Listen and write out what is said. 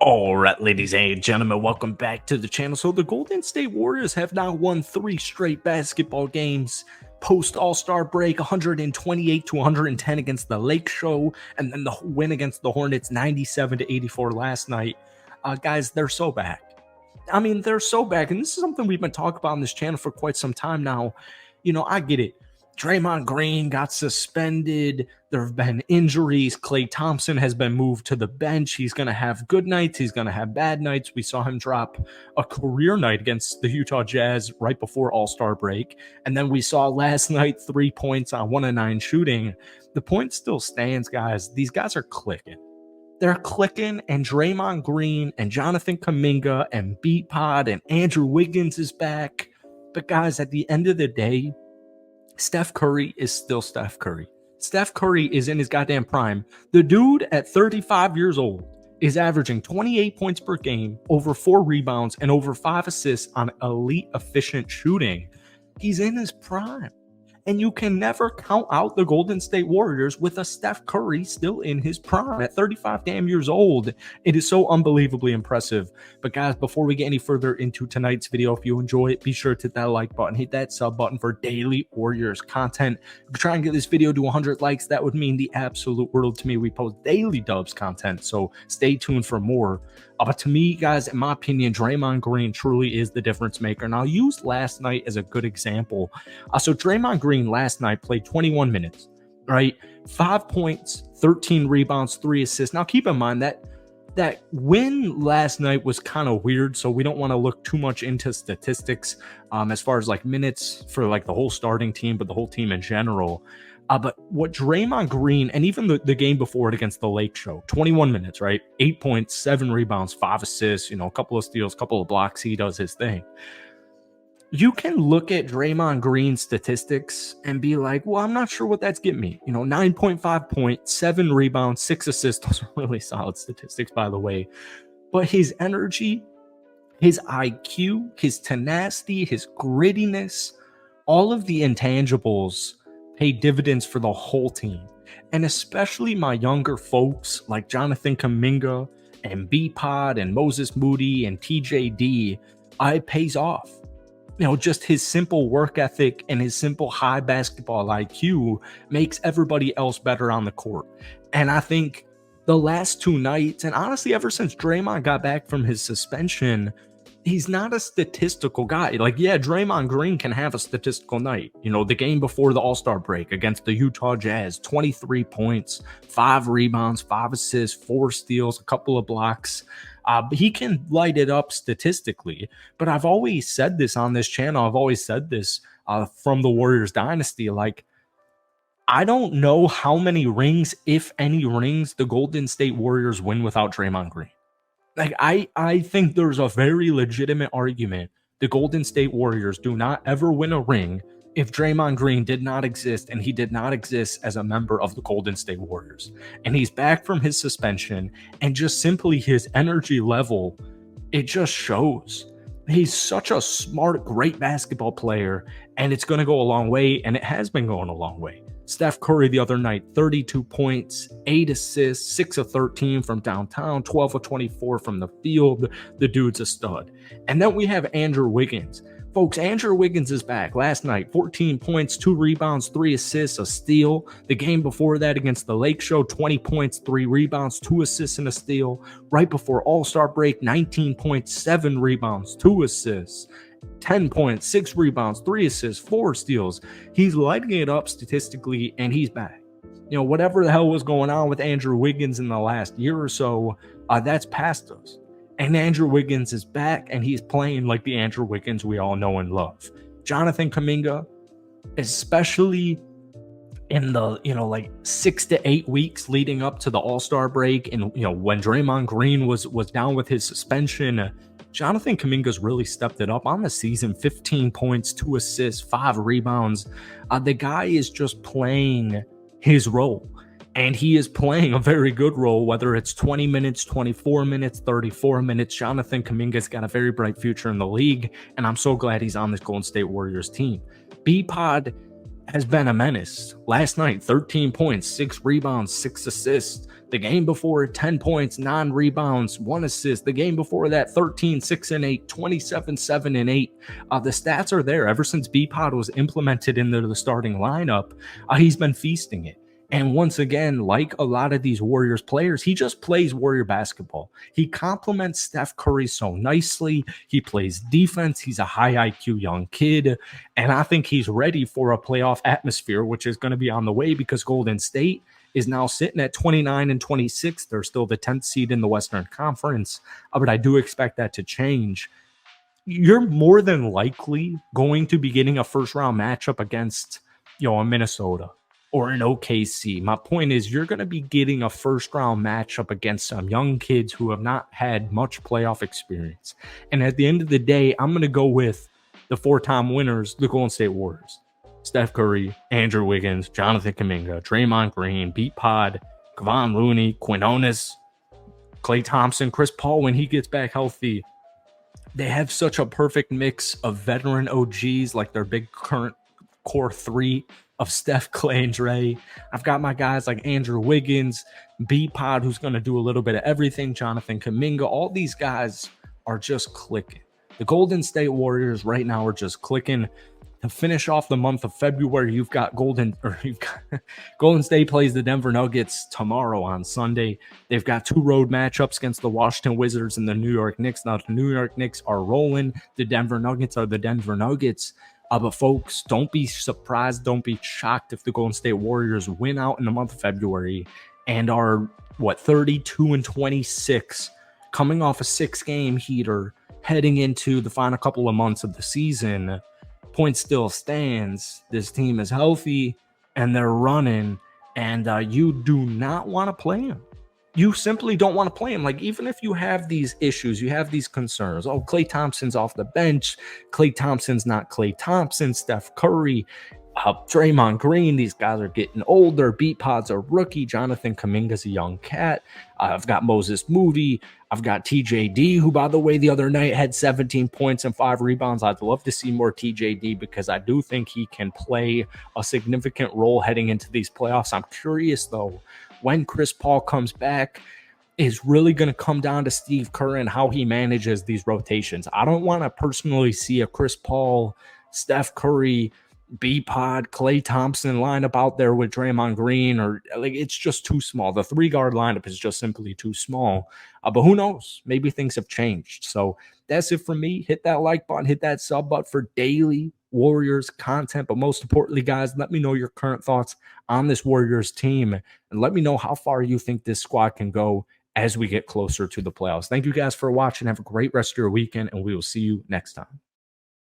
All right, ladies and gentlemen, welcome back to the channel. So the Golden State Warriors have now won 3 straight basketball games post All-Star break, 128 to 110 against the Lake Show, and then the win against the Hornets, 97 to 84 last night. Guys, they're so back. I mean, they're so back, and this is something we've been talking about on this channel for quite some time now. You know, I get it. Draymond Green got suspended. There have been injuries. Klay Thompson has been moved to the bench. He's going to have good nights. He's going to have bad nights. We saw him drop a career night against the Utah Jazz right before All-Star break. And then we saw last night 3 points on 1 of 9 shooting. The point still stands, guys. These guys are clicking. They're clicking, and Draymond Green and Jonathan Kuminga and B-Pod and Andrew Wiggins is back. But guys, at the end of the day, Steph Curry is still Steph Curry. Steph Curry is in his goddamn prime. The dude at 35 years old is averaging 28 points per game, over 4 rebounds, and over 5 assists on elite efficient shooting. He's in his prime. And you can never count out the Golden State Warriors with a Steph Curry still in his prime at 35 damn years old. It is so unbelievably impressive. But guys, before we get any further into tonight's video, if you enjoy it, be sure to hit that like button, hit that sub button for daily Warriors content. If you try and get this video to 100 likes, that would mean the absolute world to me. We post daily Dubs content, so stay tuned for more. But to me, guys, in my opinion, Draymond Green truly is the difference maker. And I'll use last night as a good example. So Draymond Green last night played 21 minutes, right? 5 points, 13 rebounds, 3 assists. Now, keep in mind that win last night was kind of weird, so we don't want to look too much into statistics as far as like minutes for like the whole starting team, but the whole team in general. But what Draymond Green, and even the game before it against the Lake Show, 21 minutes, right? 8 points, 7 rebounds, 5 assists, you know, a couple of steals, a couple of blocks. He does his thing. You can look at Draymond Green's statistics and be like, well, I'm not sure what that's getting me. You know, 9.5 points, 7 rebounds, 6 assists. Those are really solid statistics, by the way. But his energy, his IQ, his tenacity, his grittiness, all of the intangibles pay dividends for the whole team, and especially my younger folks like Jonathan Kuminga and B-Pod and Moses Moody and TJD. It pays off. You know, just his simple work ethic and his simple high basketball IQ makes everybody else better on the court. And I think the last 2 nights, and honestly ever since Draymond got back from his suspension, he's not a statistical guy. Like, yeah, Draymond Green can have a statistical night. You know, the game before the All-Star break against the Utah Jazz, 23 points, 5 rebounds, 5 assists, 4 steals, a couple of blocks. But he can light it up statistically. But I've always said this on this channel. I've always said this from the Warriors dynasty. Like, I don't know how many rings, if any rings, the Golden State Warriors win without Draymond Green. Like, I think there's a very legitimate argument the Golden State Warriors do not ever win a ring if Draymond Green did not exist, and he did not exist as a member of the Golden State Warriors. And he's back from his suspension, and just simply his energy level, it just shows. He's such a smart, great basketball player, and it's going to go a long way, and it has been going a long way. Steph Curry the other night, 32 points, 8 assists, 6 of 13 from downtown, 12 of 24 from the field. The dude's a stud. And then we have Andrew Wiggins. Folks, Andrew Wiggins is back. Last night, 14 points, 2 rebounds, 3 assists, a steal. The game before that against the Lake Show, 20 points, 3 rebounds, 2 assists, and a steal. Right before All-Star break, 19 points, 7 rebounds, 2 assists. 10 points, 6 rebounds, 3 assists, 4 steals. He's lighting it up statistically, and he's back. You know, whatever the hell was going on with Andrew Wiggins in the last year or so, that's past us. And Andrew Wiggins is back, and he's playing like the Andrew Wiggins we all know and love. Jonathan Kuminga, especially in the, you know, like 6 to 8 weeks leading up to the All-Star break, and, you know, when Draymond Green was down with his suspension, Jonathan Kuminga's really stepped it up on the season. 15 points, 2 assists, 5 rebounds. The guy is just playing his role, and he is playing a very good role, whether it's 20 minutes, 24 minutes, 34 minutes. Jonathan Kuminga's got a very bright future in the league, and I'm so glad he's on this Golden State Warriors team. B-Pod, has been a menace. Last night, 13 points, 6 rebounds, 6 assists. The game before, 10 points, 9 rebounds, 1 assist. The game before that, 13, 6 and 8, 27, 7 and 8. The stats are there. Ever since B-Pod was implemented into the starting lineup, he's been feasting it. And once again, like a lot of these Warriors players, he just plays Warrior basketball. He complements Steph Curry so nicely. He plays defense. He's a high IQ young kid. And I think he's ready for a playoff atmosphere, which is going to be on the way because Golden State is now sitting at 29 and 26. They're still the 10th seed in the Western Conference, but I do expect that to change. You're more than likely going to be getting a first round matchup against, a Minnesota or an OKC. My point is, you're going to be getting a first round matchup against some young kids who have not had much playoff experience. And at the end of the day, I'm going to go with the 4-time winners, the Golden State Warriors. Steph Curry, Andrew Wiggins, Jonathan Kuminga, Draymond Green, Beat Pod, Kevon Looney, Quinones, Klay Thompson, Chris Paul when he gets back healthy. They have such a perfect mix of veteran OGs, like their big current core 3 of Steph, Klay, and Dre. I've got my guys like Andrew Wiggins, B-Pod, who's going to do a little bit of everything, Jonathan Kuminga. All these guys are just clicking. The Golden State Warriors right now are just clicking. To finish off the month of February, you've got Golden State plays the Denver Nuggets tomorrow on Sunday. They've got 2 road matchups against the Washington Wizards and the New York Knicks. Now, the New York Knicks are rolling. The Denver Nuggets are the Denver Nuggets. But folks, don't be surprised, don't be shocked if the Golden State Warriors win out in the month of February and are, 32 and 26, coming off a 6-game heater, heading into the final couple of months of the season. Point still stands. This team is healthy, and they're running, and you do not want to play them. You simply don't want to play him. Like, even if you have these issues, you have these concerns. Oh, Klay Thompson's off the bench. Klay Thompson's not Klay Thompson. Steph Curry, Draymond Green. These guys are getting older. Beat Pod's a rookie. Jonathan Kuminga's a young cat. I've got Moses Moody. I've got TJD, who, by the way, the other night had 17 points and 5 rebounds. I'd love to see more TJD because I do think he can play a significant role heading into these playoffs. I'm curious, though, when Chris Paul comes back, is really going to come down to Steve Kerr and how he manages these rotations. I don't want to personally see a Chris Paul, Steph Curry, B-Pod, Klay Thompson lineup out there with Draymond Green, or like, it's just too small. The 3-guard lineup is just simply too small. But who knows? Maybe things have changed. So that's it for me. Hit that like button, hit that sub button for daily Warriors content. But most importantly, guys, let me know your current thoughts on this Warriors team, and let me know how far you think this squad can go as we get closer to the playoffs. Thank you guys for watching. Have a great rest of your weekend, and we will see you next time.